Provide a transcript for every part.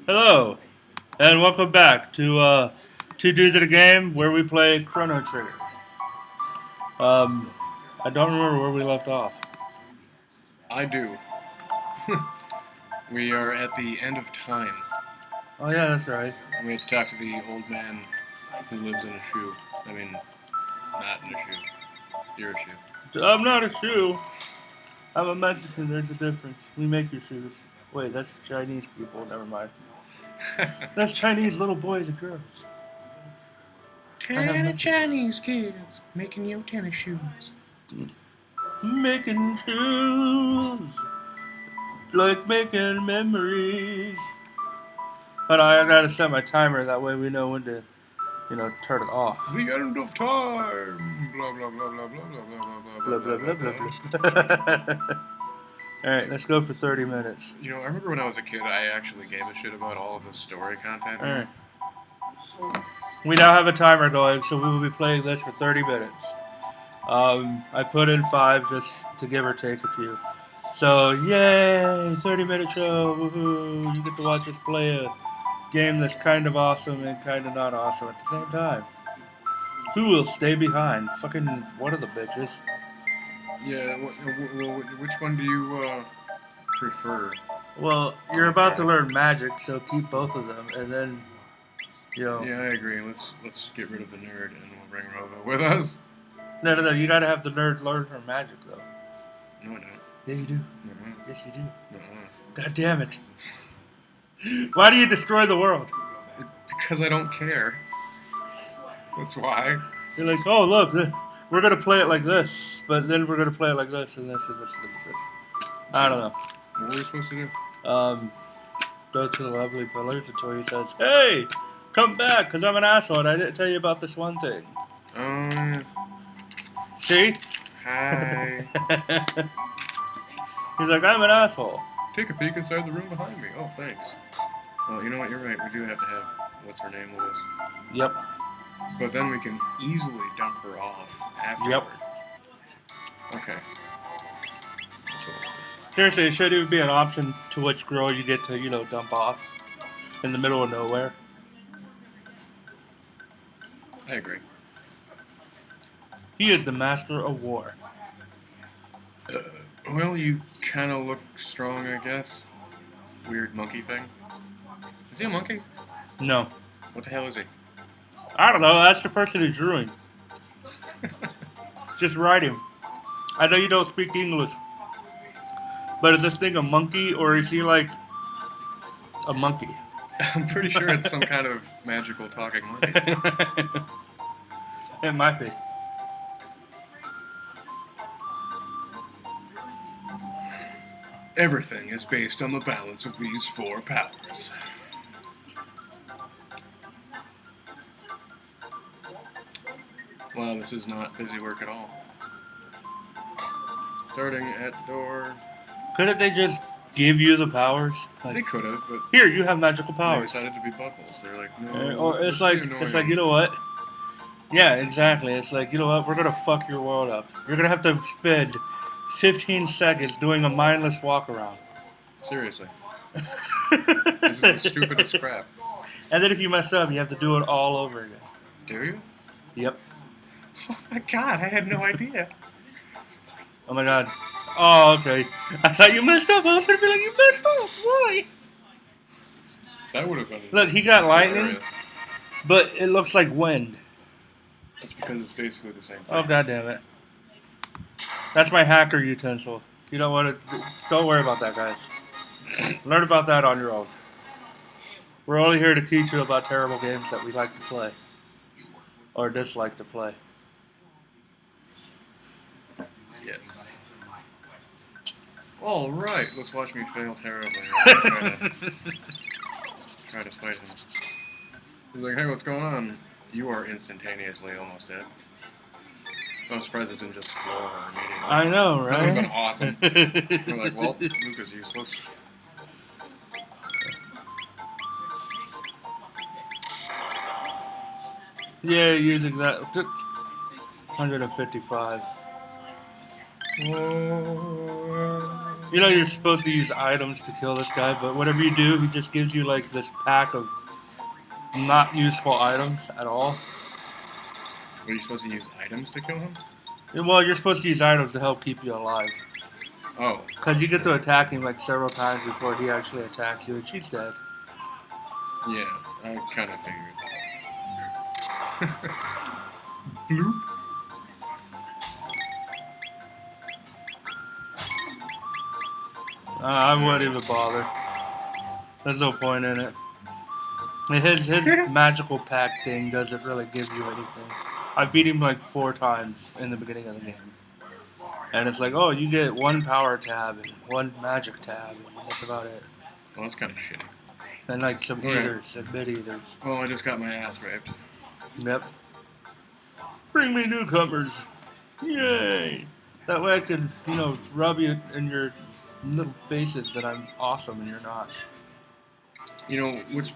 Hello, and welcome back to Two Dudes at a Game, where we play Chrono Trigger. Um, I don't remember where we left off. I do. We are at the end of time. Oh yeah, that's right. And we have to talk to the old man who lives in a shoe. I mean, not in a shoe. You're a shoe. I'm not a shoe. I'm a Mexican. There's a difference. We make your shoes. Wait, that's Chinese people. Never mind. That's Chinese little boys and girls. Ten Chinese kids making your tennis shoes. Making shoes, like making memories. But I gotta set my timer. That way we know when to, turn it off. The end of time. Blah blah blah blah blah blah blah Blah blah blah blah. All right, let's go for 30 minutes. You know, I remember when I was a kid, I actually gave a shit about all of the story content. All right. We now have a timer going, so we will be playing this for 30 minutes. I put in 5 just to give or take a few. So, yay! 30-minute show! Woohoo! You get to watch us play a game that's kind of awesome and kind of not awesome at the same time. Who will stay behind? Fucking one of the bitches. Yeah, which one do you prefer? Well, you're about to learn magic, so keep both of them, and then, Yeah, I agree. Let's get rid of the nerd, and we'll bring Rova with us. No, you gotta have the nerd learn her magic, though. No, I don't. Yeah, you do. Uh-huh. Yes, you do. Uh-huh. God damn it. Why do you destroy the world? Because I don't care. That's why. You're like, oh, look, we're going to play it like this, but then we're going to play it like this and this and this and this. I don't know. What were we supposed to do? Go to the lovely pillars until he says, hey, come back, because I'm an asshole and I didn't tell you about this one thing. See? Hi. He's like, I'm an asshole. Take a peek inside the room behind me. Oh, thanks. Well, you know what? You're right. We do have to have what's her name with us. Yep. But then we can easily dump her off afterward. Yep. Okay. Seriously, it should even be an option to which girl you get to, dump off in the middle of nowhere. I agree. He is the master of war. Well, you kind of look strong, I guess. Weird monkey thing. Is he a monkey? No. What the hell is he? I don't know. That's the person who drew him. Just write him. I know you don't speak English. But is this thing a monkey, or is he like a monkey? I'm pretty sure it's some kind of magical talking monkey. It might be. Everything is based on the balance of these 4 powers. Wow, this is not busy work at all. Starting at the door. Couldn't they just give you the powers? Like, They could have, but here, you have magical they powers. decided to be buttholes. They're like, no. Or it's like, you know what? Yeah, exactly. It's like, you know what? We're gonna fuck your world up. You're gonna have to spend 15 seconds doing a mindless walk around. Seriously. This is the stupidest crap. And then if you mess up, you have to do it all over again. Do you? Yep. Oh my god, I had no idea. Oh my god. Oh, okay. I thought you messed up. I was gonna be like, you messed up. Why? That would have been. Look, he got lightning, hilarious. but it looks like wind. That's because it's basically the same thing. Oh, god damn it. That's my hacker utensil. You don't want to. Don't worry about that, guys. Learn about that on your own. We're only here to teach you about terrible games that we like to play. Or dislike to play. Yes. All right, let's watch me fail terribly. Try to fight him. He's like, hey, what's going on? You are instantaneously almost dead. I'm surprised it didn't just floor her immediately. I know, That would have right? been awesome. We're like, well, Luke is useless. Yeah, using that. 155. You know you're supposed to use items to kill this guy, but whatever you do, he just gives you like this pack of not useful items at all. Are you supposed to use items to kill him? Well, you're supposed to use items to help keep you alive. Oh. Because you get to attack him like several times before he actually attacks you, and she's dead. Yeah, I kind of figured. Bloop. I wouldn't even bother. There's no point in it. His magical pack thing doesn't really give you anything. I beat him like 4 times in the beginning of the game. And it's like, oh, you get 1 power tab and 1 magic tab, and that's about it. Well, that's kind of shitty. And like some eaters and mid eaters. Well, I just got my ass raped. Yep. Bring me newcomers. Yay! That way I can, rub you in your little faces that I'm awesome and you're not. You know, what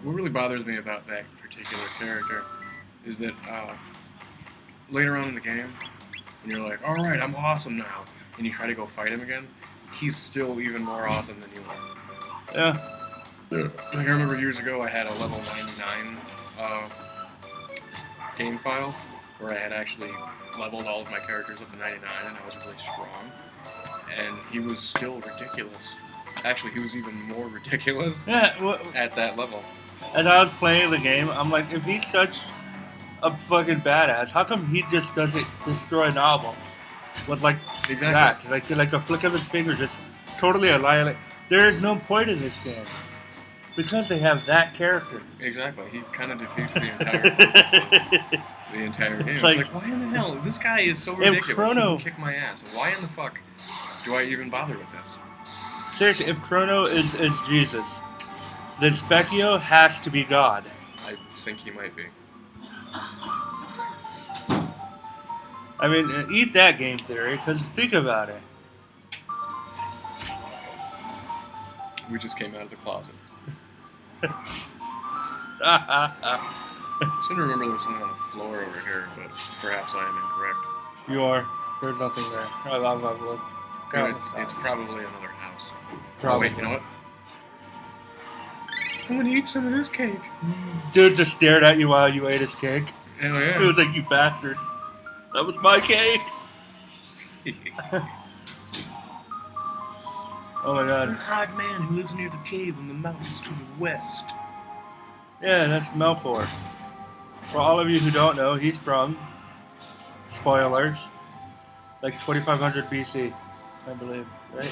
really bothers me about that particular character is that later on in the game, when you're like, alright, I'm awesome now, and you try to go fight him again, he's still even more awesome than you are. Yeah. Like, I remember years ago I had a level 99 game file where I had actually leveled all of my characters up to 99 and I was really strong. And he was still ridiculous. Actually, he was even more ridiculous at that level. As I was playing the game, I'm like, if he's such a fucking badass, how come he just doesn't destroy novels with like that? Like a flick of his finger, just totally annihilate. There is no point in this game because they have that character. Exactly, he kind of defeats the entire purpose of the entire game. It's like, why in the hell? This guy is so ridiculous. Chrono, he can kick my ass. Why in the fuck do I even bother with this? Seriously, if Chrono is Jesus, then Specchio has to be God. I think he might be. I mean, eat that game theory, because think about it. We just came out of the closet. I seem to remember there was something on the floor over here, but perhaps I am incorrect. You are. There's nothing there. I've looked. It's probably another house. Probably. Oh, wait, you know what? I'm gonna eat some of this cake. Dude just stared at you while you ate his cake. Hell yeah. It was like, you bastard. That was my cake. Oh my god. An odd man who lives near the cave in the mountains to the west. Yeah, that's Melkor. For all of you who don't know, he's from, spoilers, like 2500 BC, I believe, right?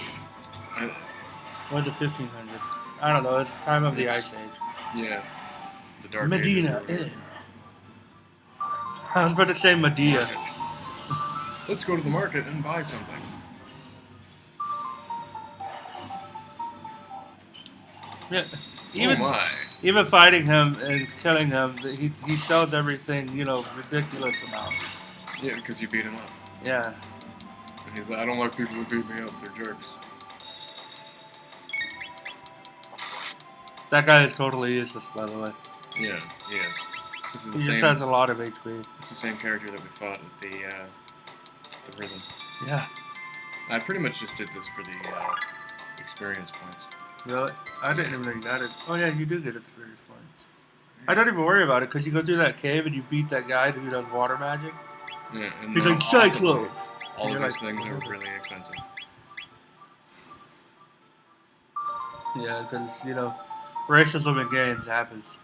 Or was it 1500? I don't know, it's the time of the Ice Age. Yeah. The Dark Medina Inn. I was about to say Medea. Let's go to the market and buy something. Yeah. Even fighting him and killing him, he sells everything, ridiculous amounts. Yeah, because you beat him up. Yeah. And he's like, I don't like people who beat me up, they're jerks. That guy is totally useless, by the way. Yeah, he is. He just has a lot of HP. It's the same character that we fought at the prison. Yeah. I pretty much just did this for the experience points. Really? I didn't even think that. Oh yeah, you do get experience points. I don't even worry about it because you go through that cave and you beat that guy who does water magic. Yeah, and he's like, Cyclone! All of these things are really expensive. Yeah, because, racism in games happens.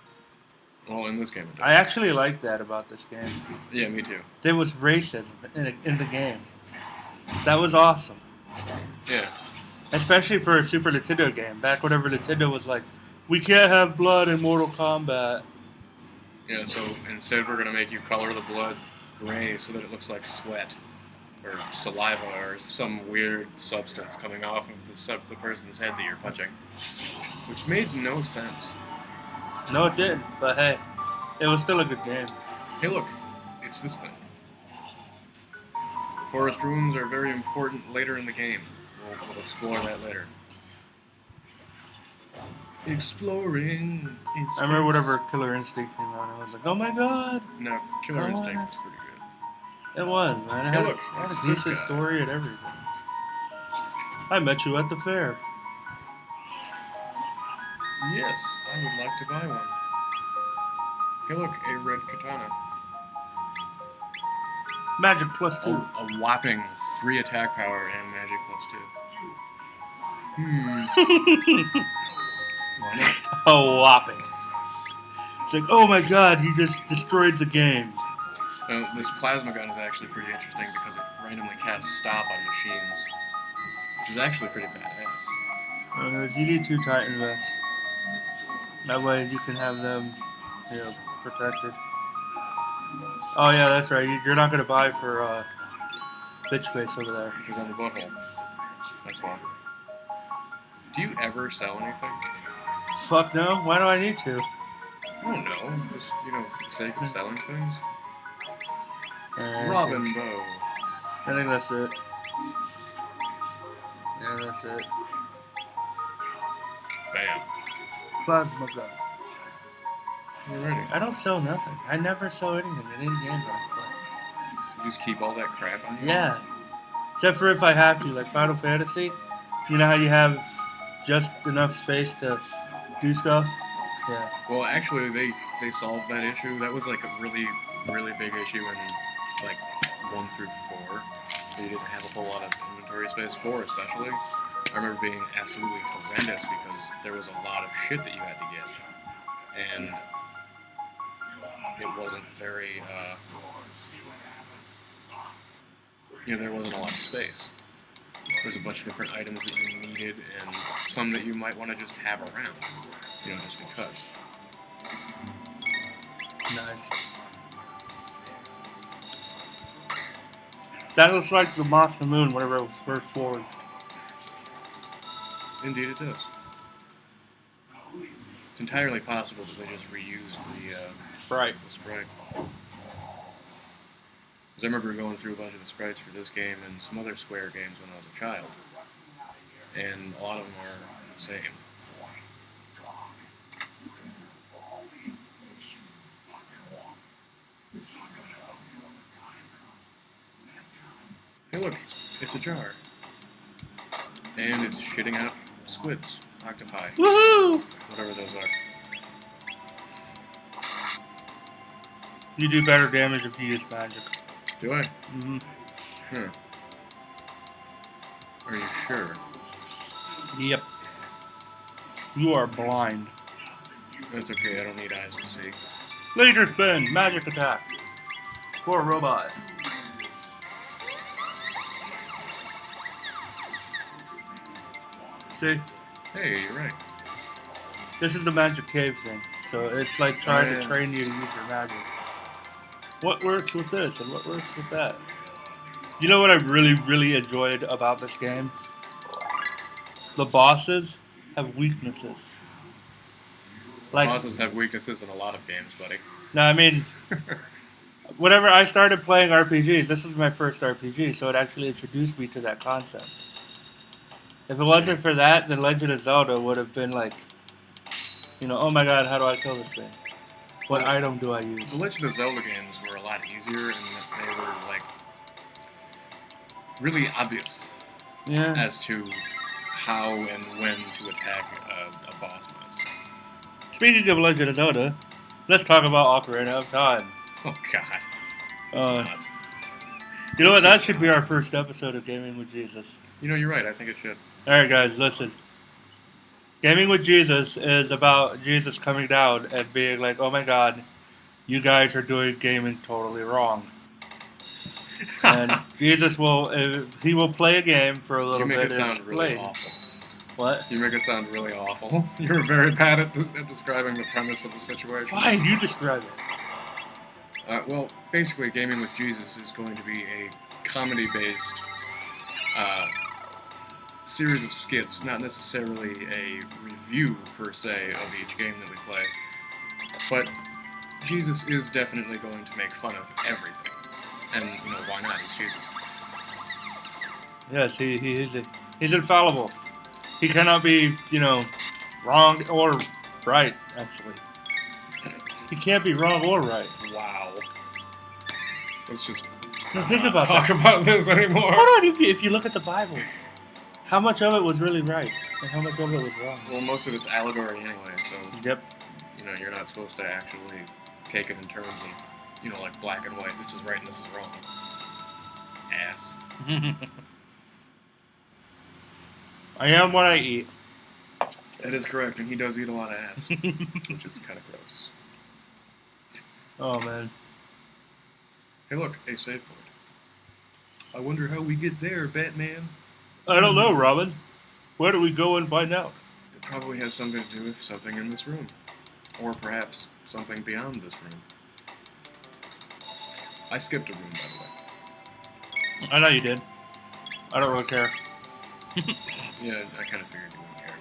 Well, in this game it does. I actually like that about this game. Yeah, me too. There was racism in the game. That was awesome. Yeah. Especially for a Super Nintendo game. Back whenever Nintendo was like, we can't have blood in Mortal Kombat. Yeah, so instead we're going to make you color the blood gray so that it looks like sweat. Or saliva or some weird substance coming off of the person's head that you're punching. Which made no sense. No, it didn't. But hey, it was still a good game. Hey look, it's this thing. The forest ruins are very important later in the game. We'll explore that later. Exploring. I remember whenever Killer Instinct came out, I was like, oh my god! No, Killer Instinct was pretty good. It was, man. It had a decent story story and everything. I met you at the fair. Yes, I would like to buy one. Hey, look, a red katana. Magic plus 2. A whopping 3 attack power and magic plus 2. Why not? A whopping. It's like, oh my god, you just destroyed the game. This plasma gun is actually pretty interesting because it randomly casts stop on machines, which is actually pretty badass. You need 2 Titan vests. That way you can have them, protected. Oh yeah, that's right. You're not gonna buy for bitch face over there. Which is on the butthole. That's why. Do you ever sell anything? Fuck no. Why do I need to? I don't know. Just, for the sake of selling things. Robin Bow. I think that's it. Yeah, that's it. Bam. Plasma gun. Alrighty. I don't sell nothing. I never sell anything in any game that I play. You just keep all that crap on you? Yeah. Except for if I have to, like Final Fantasy. You know how you have just enough space to do stuff? Yeah. Well, actually, they solved that issue. That was like a really, really big issue in like 1 through 4. You didn't have a whole lot of inventory space. 4 especially. I remember being absolutely horrendous because there was a lot of shit that you had to get. And it wasn't very, there wasn't a lot of space. There's a bunch of different items that you needed and some that you might want to just have around, just because. Nice. That looks like the Moss and Moon whenever it was first forward. Indeed it does. It's entirely possible that they just reused the sprite. Because I remember going through a bunch of the sprites for this game and some other Square games when I was a child. And a lot of them are the same. Hey look, it's a jar. And it's shitting out squids, octopi. Woohoo! Whatever those are. You do better damage if you use magic. Do I? Mm-hmm. Sure. Are you sure? Yep. You are blind. That's okay, I don't need eyes to see. Laser spin, magic attack. For a robot. See? Hey, you're right. This is the magic cave thing. So it's like trying to train you to use your magic. What works with this and what works with that? You know what I really, really enjoyed about this game? The bosses have weaknesses. Like, bosses have weaknesses in a lot of games, buddy. No, I mean, whenever I started playing RPGs, this was my first RPG, so it actually introduced me to that concept. If it wasn't for that, then Legend of Zelda would have been like, oh my god, how do I kill this thing? What item do I use? The Legend of Zelda games were a lot easier in that they were, like, really obvious as to how and when to attack a boss monster. Speaking of Legend of Zelda, let's talk about Ocarina of Time. Oh, God. Not. You know what? That should be our first episode of Gaming with Jesus. You're right. I think it should. Alright, guys, listen. Gaming with Jesus is about Jesus coming down and being like, oh my god, you guys are doing gaming totally wrong. And Jesus will play a game for a little bit. You make it sound really awful. What? You make it sound really awful. You're very bad at describing the premise of the situation. Fine, you describe it. Well, basically, Gaming with Jesus is going to be a comedy-based series of skits, not necessarily a review, per se, of each game that we play. But Jesus is definitely going to make fun of everything. And, why not? He's Jesus. Yes, he's infallible. He cannot be, wrong or right, actually. He can't be wrong or right. Wow. Let's just think about talk about this anymore. Hold on, if you look at the Bible, how much of it was really right, and how much of it was wrong? Well, most of it's allegory anyway, so Yep. you know you're not supposed to actually take it in terms of like black and white. This is right and this is wrong. Ass. I am what I eat. That is correct, and he does eat a lot of ass, which is kind of gross. Oh man. Hey, look, a save point. I wonder how we get there, Batman. I don't know, Robin. Where do we go and find out? It probably has something to do with something in this room, or perhaps something beyond this room. I skipped a room, by the way. I know you did. I don't really care. Yeah, I kind of figured you wouldn't care.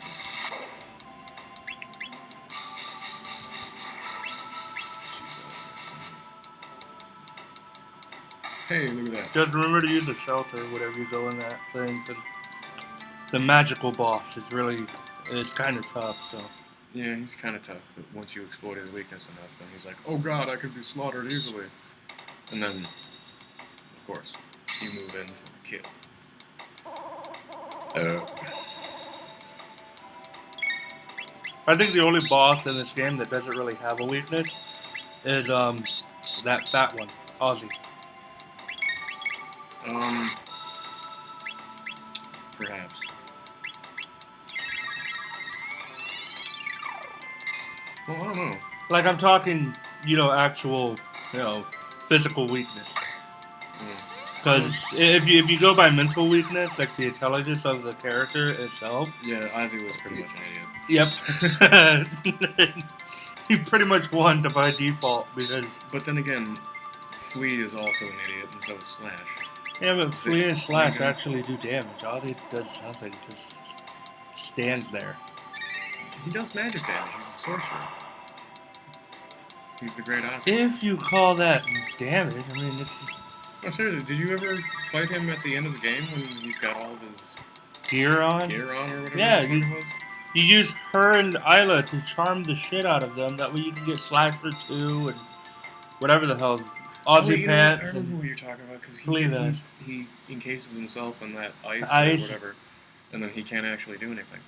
Hey, look at that. Just remember to use the shelter whenever you go in that thing, because the magical boss is kind of tough, so. Yeah, he's kind of tough, but once you exploit his weakness enough, then he's like, oh god, I could be slaughtered easily. And then, of course, you move in for the kill. I think the only boss in this game that doesn't really have a weakness is that fat one, Ozzy. Perhaps. Well, I don't know. Like I'm talking, actual, physical weakness. Because if you go by mental weakness, like the intelligence of the character itself. Yeah, Ozzy was pretty much an idiot. Yep. He pretty much won by default because. But then again, Flea is also an idiot, and so is Slash. Yeah, but Flea and Slash actually do damage. Ozzy does nothing, just stands there. He does magic damage. He's a sorcerer. He's the great Ozzy. If you call that damage, I mean, it's. Oh, seriously, did you ever fight him at the end of the game when he's got all of his gear on? Gear on or whatever Yeah, was? You use her and Isla to charm the shit out of them. That way you can get Slasher 2 and whatever the hell. Ozzy Pants. I remember what you're talking about, because he encases himself in that ice or whatever, and then he can't actually do anything.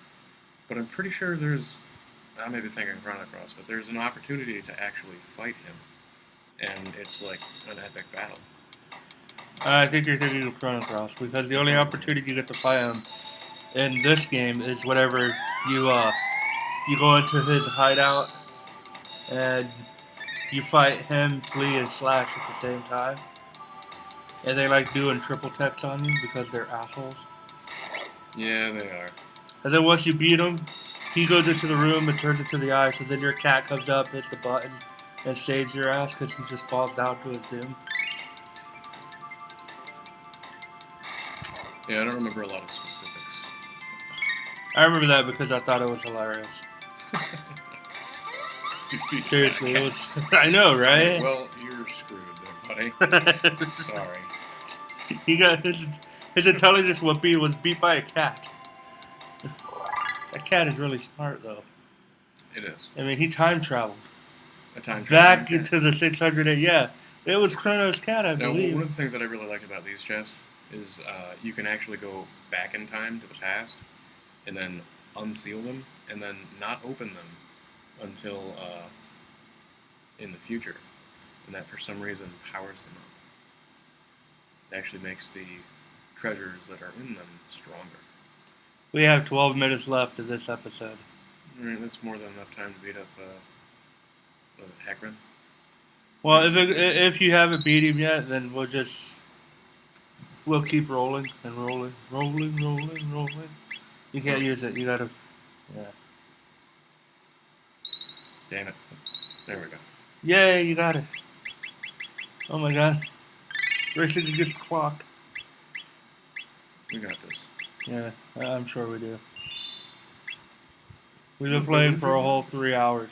But I'm pretty sure I may be thinking Chrono Cross, but there's an opportunity to actually fight him, and it's like an epic battle. I think you're thinking of Chrono Cross, because the only opportunity you get to fight him in this game is whenever you go into his hideout and you fight him, Flea, and Slash at the same time. And they like doing triple text on you because they're assholes. Yeah, they are. And then once you beat him, he goes into the room and turns into the ice, and then your cat comes up, hits the button, and saves your ass because he just falls down to his doom. Yeah, I don't remember a lot of specifics. I remember that because I thought it was hilarious. Seriously, it was. I know, right? Well, you're screwed there, buddy. Sorry. He got his intelligence was beat by a cat. That cat is really smart, though. It is. I mean, he time traveled. A time back cat. into the 600. Yeah, it was Chrono's cat, I believe. One of the things that I really liked about these chests is you can actually go back in time to the past and then unseal them and then not open them until in the future, and that for some reason powers them up. It actually makes the treasures that are in them stronger. We have 12 minutes left of this episode. Right, that's more than enough time to beat up Heckran. Well, if you haven't beat him yet, then we'll keep rolling and rolling. You can't use it. You gotta, yeah. Damn it! There we go. Yay! You got it. Oh my god! Racing against clock. We got this. Yeah, I'm sure we do. We've been playing for a whole 3 hours.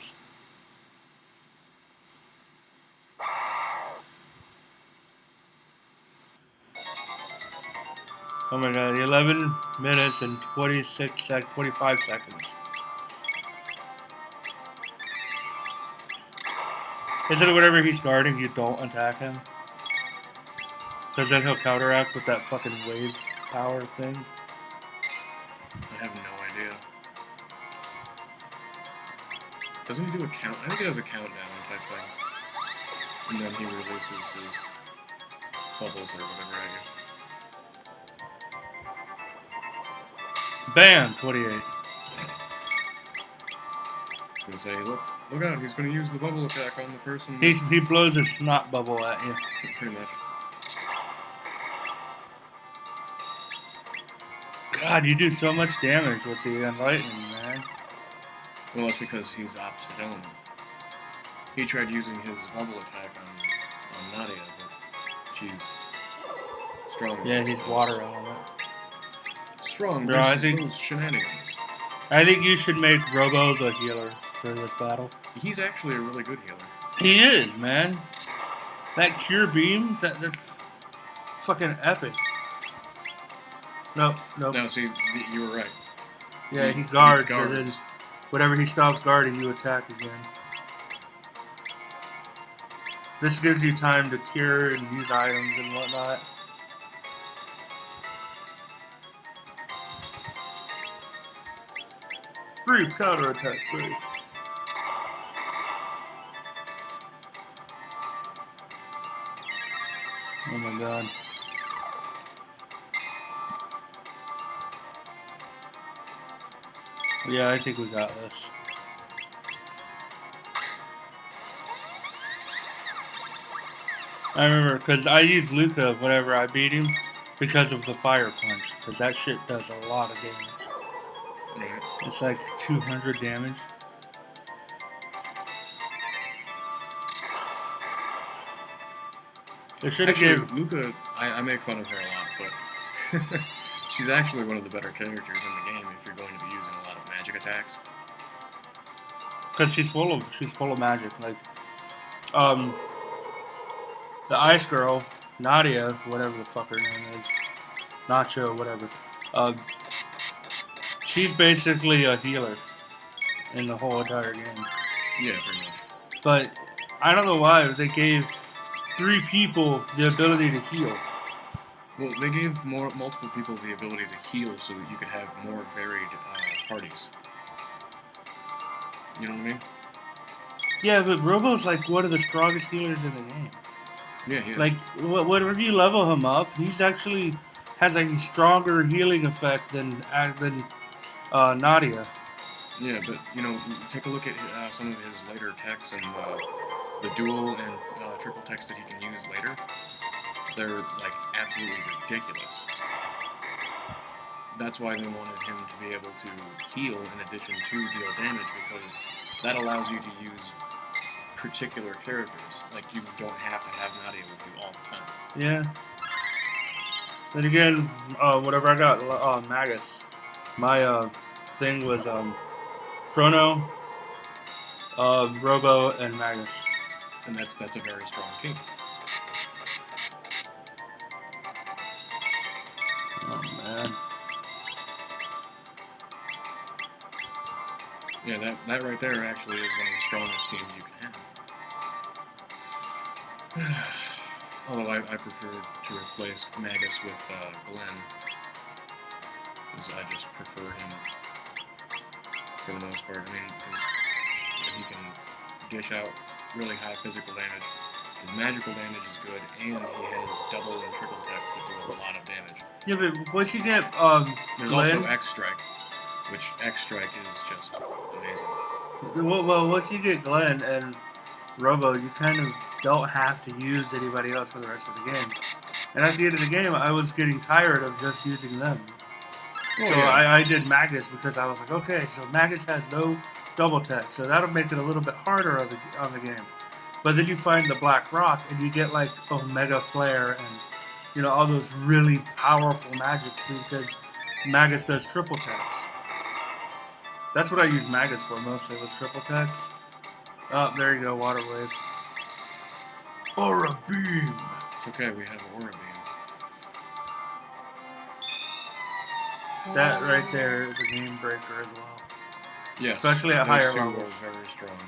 Oh my god, 11 minutes and 25 seconds. Is it whenever he's starting, you don't attack him? Because then he'll counteract with that fucking wave power thing. Doesn't he do a count? I think he does a countdown type thing. And then he releases his bubbles or whatever at you. Bam! 28. He's gonna say, look out, he's gonna use the bubble attack on the person. He blows a snot bubble at you. Pretty much. God, you do so much damage with the Enlightening, man. Well, that's because he's opposite element. He tried using his bubble attack on Nadia, but she's strong. Yeah, he's water element. Strong Bro, I versus think those shenanigans. I think you should make Robo the healer for this battle. He's actually a really good healer. He is, man. That cure beam, that's fucking epic. Nope. No, see, you were right. Yeah, he guards, and then whatever he stops guarding, you attack again. This gives you time to cure and use items and whatnot. Brief counterattack, brief. Oh my god. Yeah, I think we got this. I remember, because I used Luca whenever I beat him because of the fire punch, because that shit does a lot of damage. Right. It's like 200 damage. They should have Actually, gave Luca, I make fun of her a lot, but she's actually one of the better characters in the game if you're going to be using a lot of magic attacks. because she's full of magic. Like, the ice girl, Nadia, whatever the fuck her name is, Nacho, whatever. She's basically a healer in the whole entire game. Yeah, pretty much. But I don't know why they gave 3 people the ability to heal. Well, they gave multiple people the ability to heal so that you could have more varied parties. You know what I mean? Yeah, but Robo's like one of the strongest healers in the game. Yeah, he is. Like, whenever you level him up, he's actually has a stronger healing effect than Nadia. Yeah, but, you know, take a look at some of his later techs and the dual and triple techs that he can use later. They're, like, absolutely ridiculous. That's why they wanted him to be able to heal in addition to deal damage, because that allows you to use particular characters. Like, you don't have to have Nadia with you all the time. Yeah. Then again, whatever I got, Magus. My thing was Chrono, Robo, and Magus. And that's a very strong team. Oh man. Yeah, that right there actually is one of the strongest teams you can have. Although I prefer to replace Magus with Glenn, because I just prefer him for the most part. I mean, because he can dish out really high physical damage. His magical damage is good, and he has double and triple techs that do a lot of damage. Yeah, but once you get There's Glenn, also X Strike, which X Strike is just amazing. well, once you get Glenn and Robo, you kind of don't have to use anybody else for the rest of the game. And at the end of the game, I was getting tired of just using them. Oh, So yeah. I did Magus because I was like, okay, so Magus has no double tech, so that'll make it a little bit harder on the game. But then you find the Black Rock, and you get like Omega Flare and, you know, all those really powerful magics because Magus does triple techs. That's what I use Magus for mostly, was triple techs. Oh, there you go, Water Wave. Aura Beam! It's okay, we have Aura Beam. That right there is a game breaker as well. Yes, Especially at those higher two levels. are very strong.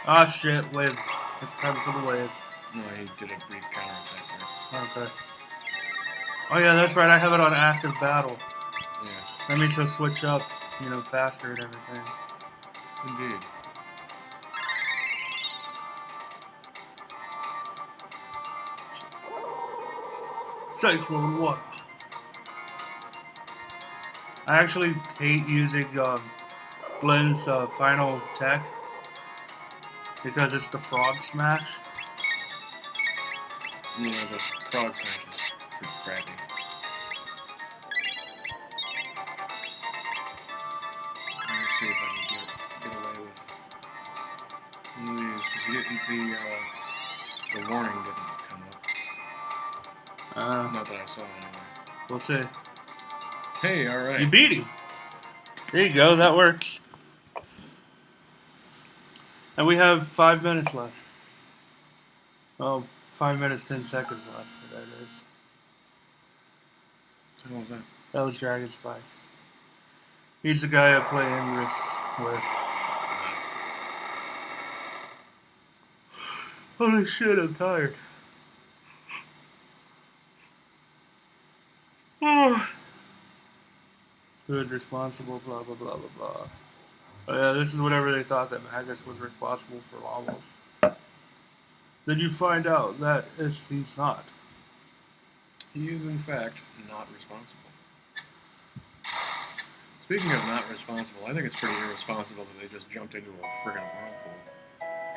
Ah, shit, wave. It's time for the wave. No, he did a brief counterattack there. Okay. Oh yeah, that's right, I have it on active battle. That means he'll switch up, you know, faster and everything. Indeed. Cyclone water. I actually hate using Glenn's final tech because it's the frog smash. You know, the frog smash is pretty crappy. Let's see if I can get away with one of these, because the warning didn't come up. Not that I saw anyway. We'll see. Hey, alright. You beat him. There you go, that works. And we have 5 minutes left. Oh, 5 minutes, 10 seconds left. That is. So what was that? That was Dragon Spike. He's the guy I play Ingress with. Holy shit, I'm tired. Good, responsible, blah, blah, blah, blah, blah. Oh yeah, this is whatever they thought that Magus was responsible for Lavos. Then you find out that he's not. He is, in fact, not responsible. Speaking of not responsible, I think it's pretty irresponsible that they just jumped into a friggin' whirlpool,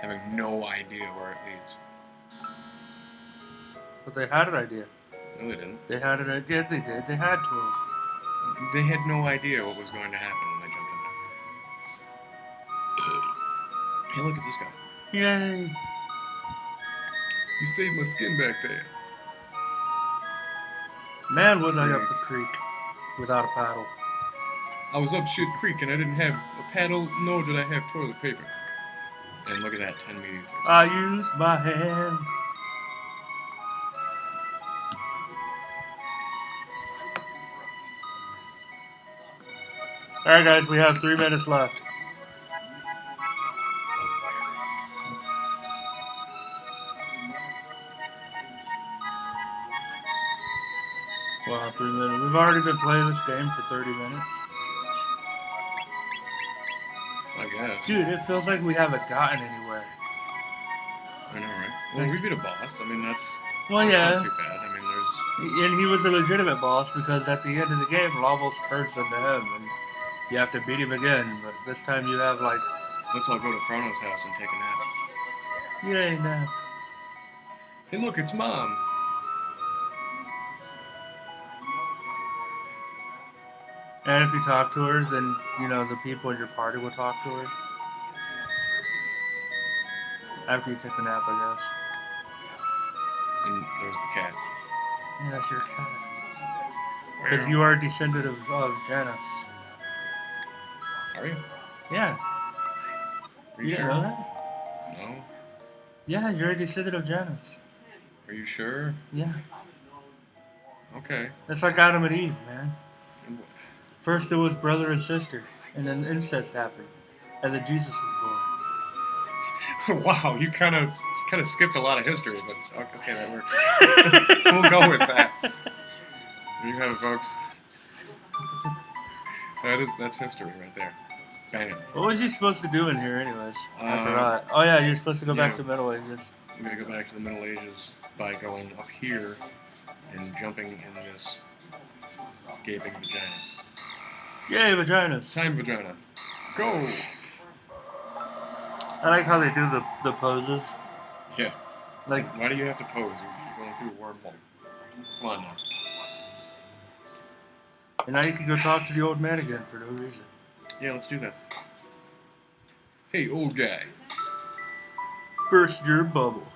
having no idea where it leads. But they had an idea. No, they didn't. They had an idea. They did. They had to. They had no idea what was going to happen when they jumped in there. Hey, look, it's this guy. Yay! You saved my skin back there. Man, was I up the creek without a paddle. I was up shit creek and I didn't have a paddle, nor did I have toilet paper. And look at that, 10 meteors. I used my hand. Alright guys, we have 3 minutes left. Wow, 3 minutes. We've already been playing this game for 30 minutes. I guess. Dude, it feels like we haven't gotten anywhere. I know, right? Well, we beat a boss. I mean, that's Well, yeah. not too bad. I mean, there's... And he was a legitimate boss because at the end of the game, Lavos turns into him and you have to beat him again. But this time you have like... Let's all go to Chrono's house and take a nap. Yay, nap. Hey, look, it's Mom. And if you talk to her, then, you know, the people in your party will talk to her. After you take a nap, I guess. And there's the cat. Yeah, that's your cat. Because you are a descendant of Janus. Are you? Yeah. Are you You sure? didn't know that? No. Yeah, you're a descendant of Janus. Are you sure? Yeah. Okay. It's like Adam and Eve, man. And First it was brother and sister, and then incest happened, and then Jesus was born. wow, you kind of skipped a lot of history, but okay, that works. We'll go with that. There you have it, folks. That's history right there. Bam. What was he supposed to do in here, anyways? I forgot. Oh yeah, you're supposed to go back to Middle Ages. I'm gonna go back to the Middle Ages by going up here and jumping in this gaping vagina. Yay, vaginas. Time vagina. Go! I like how they do the poses. Yeah. Like, Why do you have to pose? You're going through a wormhole. Come on now. and now you can go talk to the old man again for no reason. Yeah, let's do that. Hey, old guy. Burst your bubble.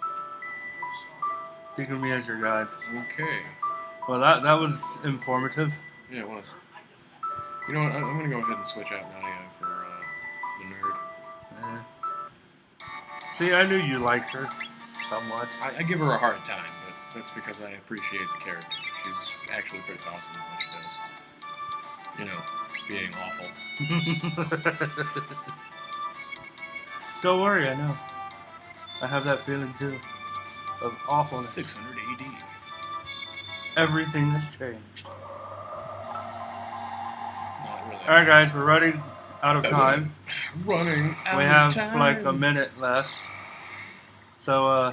Think of me as your guide. Okay. Well, that was informative. Yeah, it was. You know what? I'm going to go ahead and switch out Nadia for the nerd. See, I knew you liked her somewhat. I give her a hard time, but that's because I appreciate the character. She's actually pretty awesome at what she does. You know, being awful. Don't worry, I know. I have that feeling too. Of awfulness. 600 AD. Everything has changed. No, Alright guys, we're running out of time. Running out We of have time. like a minute left. So,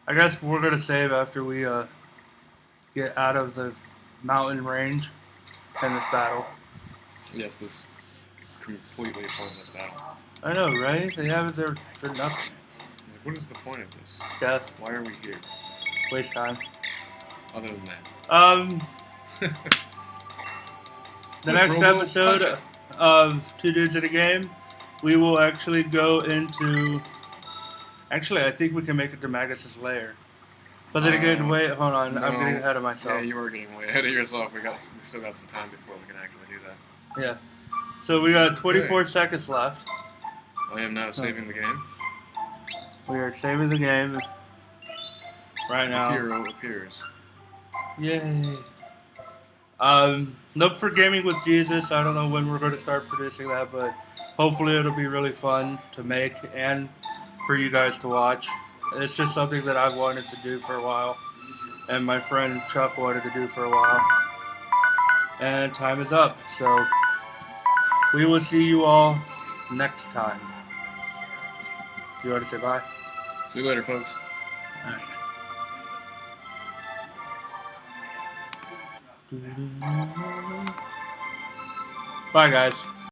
I guess we're gonna save after we, get out of the mountain range in this battle. Yes, this completely pointless battle. I know, right? They have it there for nothing. Like, what is the point of this? Death. Why are we here? Waste time. Other than that. The next Robo, episode punch it. of Two Dudes in a Game, we will actually go into... Actually, I think we can make it to Magus's lair. But then again, wait, hold on. No. I'm getting ahead of myself. Yeah, you are getting way ahead of yourself. We still got some time before we can actually do that. Yeah. So we got 24 seconds left. I am now saving the game. We are saving the game right now. The hero appears. Yay. Look for Gaming with Jesus. I don't know when we're going to start producing that, but hopefully it'll be really fun to make and for you guys to watch. It's just something that I've wanted to do for a while, and my friend Chuck wanted to do for a while. And time is up, so we will see you all next time. You want to say bye? See you later, folks. All right. Bye, guys.